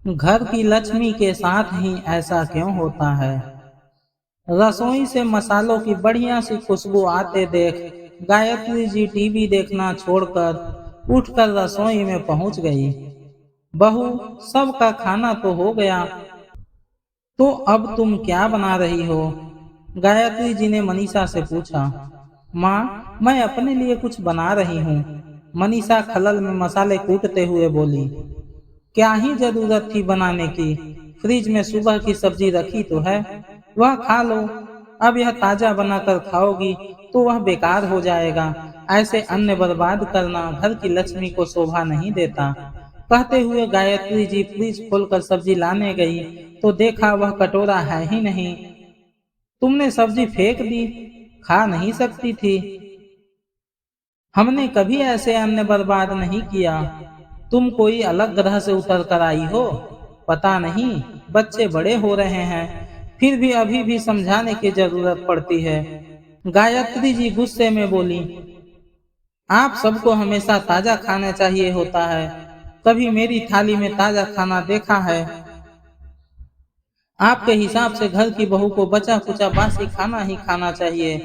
घर की लक्ष्मी के साथ ही ऐसा क्यों होता है। रसोई से मसालों की बढ़िया सी खुशबू आते देख गायत्री जी टीवी देखना छोड़कर उठकर रसोई में पहुंच गई। बहू, सबका खाना तो हो गया, तो अब तुम क्या बना रही हो? गायत्री जी ने मनीषा से पूछा। माँ, मैं अपने लिए कुछ बना रही हूँ। मनीषा खलल में मसाले कूटते हुए बोली। क्या ही जरूरत थी बनाने की? फ्रिज में सुबह की सब्जी रखी तो है, वह खा लो। अब यह ताजा बनाकर खाओगी तो वह बेकार हो जाएगा। ऐसे अन्न बर्बाद करना घर की लक्ष्मी को शोभा नहीं देता। कहते हुए गायत्री जी फ्रिज खोलकर सब्जी लाने गई तो देखा वह कटोरा है ही नहीं। तुमने सब्जी फेंक दी, खा नहीं सकती थी। हमने कभी ऐसे अन्न बर्बाद नहीं किया। तुम कोई अलग ग्रह से उतर कर आई हो? पता नहीं, बच्चे बड़े हो रहे हैं, फिर भी अभी भी समझाने की जरूरत पड़ती है। गायत्री जी गुस्से में बोली। आप सबको हमेशा ताजा खाना चाहिए होता है, कभी मेरी थाली में ताजा खाना देखा है? आपके हिसाब से घर की बहू को बचा कुचा बासी खाना ही खाना चाहिए।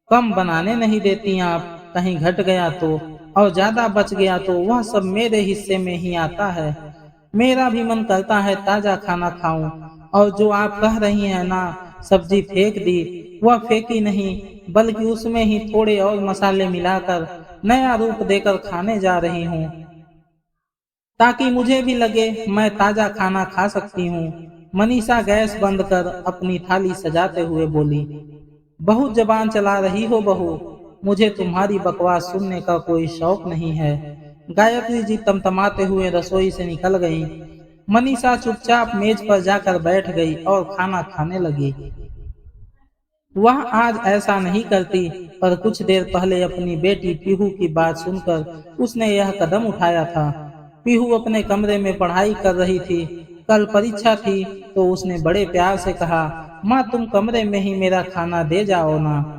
कम बनाने नहीं देती आप, कहीं घट गया तो, और ज्यादा बच गया तो वह सब मेरे हिस्से में ही आता है। मेरा भी मन करता है ताजा खाना खाऊं। और जो आप कह रही हैं ना, सब्जी फेंक दी, वह फेंकी नहीं, बल्कि उसमें ही थोड़े और मसाले मिलाकर नया रूप देकर खाने जा रही हूँ, ताकि मुझे भी लगे मैं ताजा खाना खा सकती हूँ। मनीषा गैस बंद कर अपनी थाली सजाते हुए बोली। बहुत जबान चला रही हो बहू, मुझे तुम्हारी बकवास सुनने का कोई शौक नहीं है। गायत्री जी तमतमाते हुए रसोई से निकल गईं। मनीषा चुपचाप मेज पर जाकर बैठ गई और खाना खाने लगी। वह आज ऐसा नहीं करती, पर कुछ देर पहले अपनी बेटी पीहू की बात सुनकर उसने यह कदम उठाया था। पीहू अपने कमरे में पढ़ाई कर रही थी। कल परीक्षा थी तो उसने बड़े प्यार से कहा, माँ तुम कमरे में ही मेरा खाना दे जाओ ना।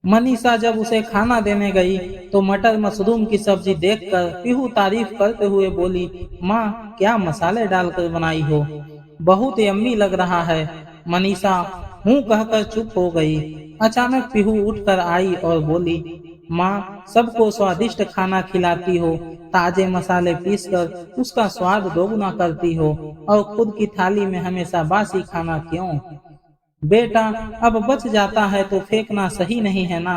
मनीषा जब उसे खाना देने गई तो मटर मशरूम की सब्जी देखकर पीहू तारीफ करते हुए बोली, माँ क्या मसाले डालकर बनाई हो, बहुत यम्मी लग रहा है। मनीषा हूँ कहकर चुप हो गई। अचानक पीहू उठकर आई और बोली, माँ सबको स्वादिष्ट खाना खिलाती हो, ताजे मसाले पीसकर उसका स्वाद दोगुना करती हो, और खुद की थाली में हमेशा बासी खाना क्यों? बेटा, अब बच जाता है तो फेंकना सही नहीं है ना,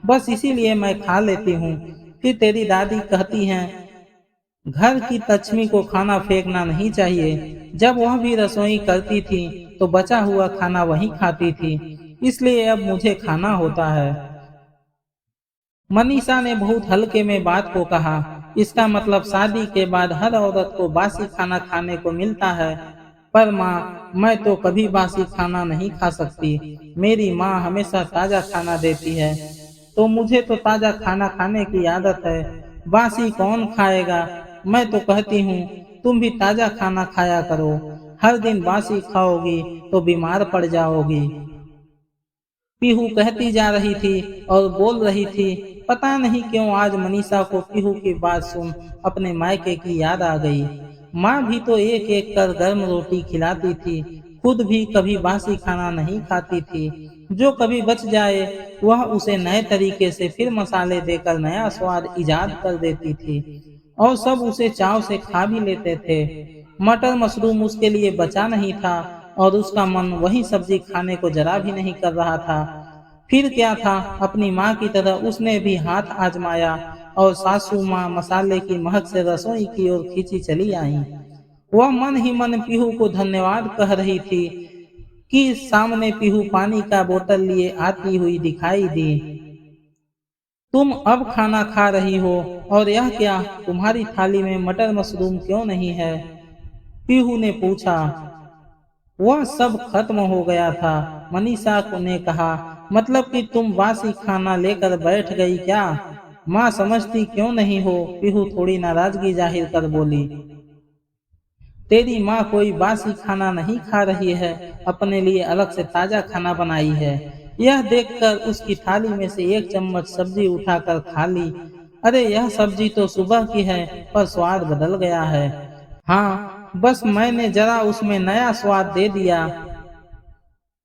बस इसीलिए मैं खा लेती हूँ। फिर तेरी दादी कहती हैं घर की लक्ष्मी को खाना फेंकना नहीं चाहिए। जब वह भी रसोई करती थी तो बचा हुआ खाना वही खाती थी, इसलिए अब मुझे खाना होता है। मनीषा ने बहुत हल्के में बात को कहा। इसका मतलब शादी के बाद हर औरत को बासी खाना खाने को मिलता है। पर माँ, मैं तो कभी बासी खाना नहीं खा सकती। मेरी माँ हमेशा ताजा खाना देती है, तो मुझे तो ताजा खाना खाने की आदत है। बासी कौन खाएगा? मैं तो कहती हूँ तुम भी ताजा खाना खाया करो। हर दिन बासी खाओगी तो बीमार पड़ जाओगी। पीहू कहती जा रही थी और बोल रही थी। पता नहीं क्यों आज मनीषा को पीहू की बात सुन अपने मायके की याद आ गई। माँ भी तो एक एक कर गर्म रोटी खिलाती थी, खुद भी कभी बासी खाना नहीं खाती थी। जो कभी बच जाए वह उसे नए तरीके से फिर मसाले देकर नया स्वाद इजाद कर देती थी, और सब उसे चाव से खा भी लेते थे। मटर मशरूम उसके लिए बचा नहीं था, और उसका मन वही सब्जी खाने को जरा भी नहीं कर रहा था। फिर क्या था, अपनी माँ की तरह उसने भी हाथ आजमाया, और सासू माँ मसाले की महक से रसोई की ओर खींची चली आई। वह मन ही मन पीहू को धन्यवाद कह रही थी कि सामने पीहू पानी का बोतल लिए आती हुई दिखाई दी। तुम अब खाना खा रही हो, और यह क्या, तुम्हारी थाली में मटर मशरूम क्यों नहीं है? पीहू ने पूछा। वह सब खत्म हो गया था, मनीषा ने कहा। मतलब कि तुम बासी खाना लेकर बैठ गई क्या? माँ समझती क्यों नहीं हो? पीहू थोड़ी नाराजगी जाहिर कर बोली। तेरी माँ कोई बासी खाना नहीं खा रही है, अपने लिए अलग से ताजा खाना बनाई है। यह देखकर उसकी थाली में से एक चम्मच सब्जी उठाकर खा ली। अरे यह सब्जी तो सुबह की है, पर स्वाद बदल गया है। हाँ, बस मैंने जरा उसमें नया स्वाद दे दिया।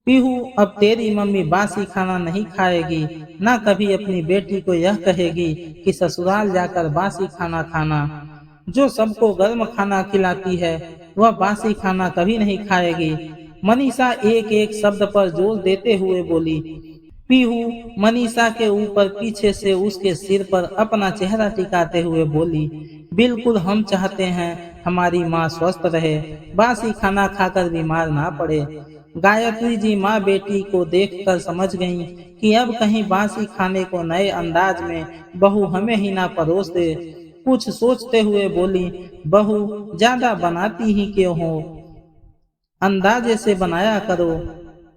पीहू, अब तेरी मम्मी बासी खाना नहीं खाएगी, ना कभी अपनी बेटी को यह कहेगी कि ससुराल जाकर बासी खाना खाना। जो सबको गर्म खाना खिलाती है, वह बासी खाना कभी नहीं खाएगी। मनीषा एक एक शब्द पर जोर देते हुए बोली। पीहू मनीषा के ऊपर पीछे से उसके सिर पर अपना चेहरा टिकाते हुए बोली, बिल्कुल हम चाहते हैं हमारी माँ स्वस्थ रहे, बासी खाना खाकर बीमार ना पड़े। गायत्री जी माँ बेटी को देखकर समझ गईं कि अब कहीं बासी खाने को नए अंदाज में बहू हमें ही ना परोस दे। कुछ सोचते हुए बोली, बहू ज्यादा बनाती ही क्यों हो, अंदाजे से बनाया करो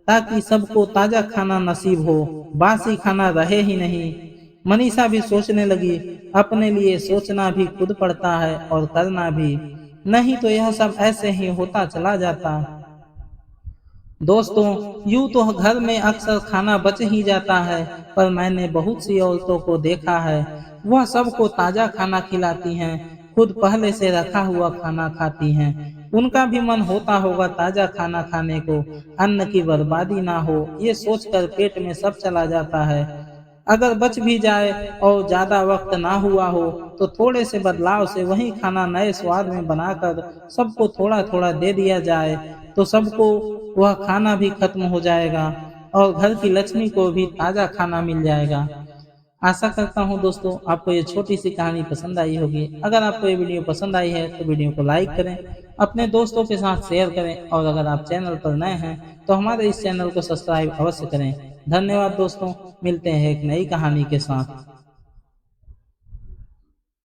ताकि सबको ताजा खाना नसीब हो, बासी खाना रहे ही नहीं। मनीषा भी सोचने लगी, अपने लिए सोचना भी खुद पड़ता है और करना भी, नहीं तो यह सब ऐसे ही होता चला जाता। दोस्तों, यूं तो घर में अक्सर खाना बच ही जाता है, पर मैंने बहुत सी औरतों को देखा है, वह सबको ताजा खाना खिलाती हैं, खुद पहले से रखा हुआ खाना खाती हैं। उनका भी मन होता होगा ताजा खाना खाने को, अन्न की बर्बादी ना हो, ये सोचकर पेट में सब चला जाता है। अगर बच भी जाए और ज्यादा वक्त ना हुआ हो, तो थोड़े से बदलाव से वही खाना नए स्वाद में बनाकर सबको थोड़ा थोड़ा दे दिया जाए, तो सबको वह खाना भी खत्म हो जाएगा और घर की लक्ष्मी को भी ताजा खाना मिल जाएगा। आशा करता हूँ दोस्तों आपको ये छोटी सी कहानी पसंद आई होगी। अगर आपको ये वीडियो पसंद आई है तो वीडियो को लाइक करें, अपने दोस्तों के साथ शेयर करें और अगर आप चैनल पर नए हैं तो हमारे इस चैनल को सब्सक्राइब अवश्य करें। धन्यवाद दोस्तों, मिलते हैं एक नई कहानी के साथ।